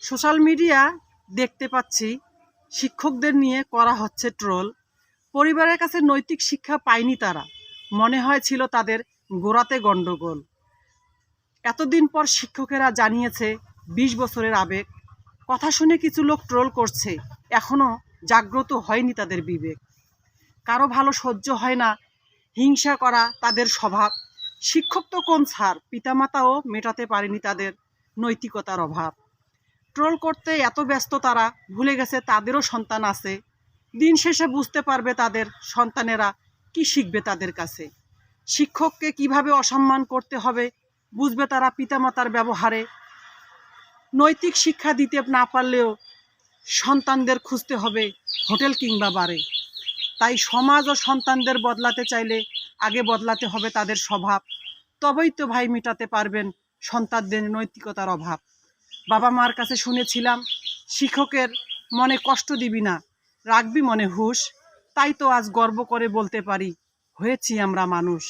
Social media দেখতে পাচ্ছি শিক্ষকদের নিয়ে করা হচ্ছে ট্রোল। পরিবারের কাছে নৈতিক শিক্ষা পায়নি তারা, মনে হয়েছিল তাদের গোড়াতে গণ্ডগোল। এতদিন পর শিক্ষকেরা জানিয়েছে ২০ বছরের আবেগ। কথা শুনে কিছু লোক ট্রোল করছে, এখনও জাগ্রত হয়নি তাদের বিবেক। কারো ভালো সহ্য হয় না, হিংসা করা তাদের স্বভাব। শিক্ষক তো কোন ছাড়, পিতামাতাও মেটাতে পারেনি তাদের নৈতিকতার অভাব। ট্রোল করতে এত ব্যস্ত তারা, ভুলে গেছে তাদেরও সন্তান আছে। দিন শেষে বুঝতে পারবে তাদের সন্তানেরা কি শিখবে তাদের কাছে। শিক্ষককে কিভাবে অসম্মান করতে হবে বুঝবে তারা পিতামাতার ব্যবহারে। নৈতিক শিক্ষা দিতে না পারলেও সন্তানদের খুঁজতে হবে হোটেল কিংবা বারে। তাই সমাজ ও সন্তানদের বদলাতে চাইলে আগে বদলাতে হবে তাদের স্বভাব। তবেই তো ভাই মেটাতে পারবেন সন্তানদের নৈতিকতার অভাব। বাবা মার কাছে শুনেছিলাম, শিক্ষকের মনে কষ্ট দিবি না, রাখবি মনে হুঁশ। তাই তো আজ গর্ব করে বলতে পারি, হয়েছি আমরা মানুষ।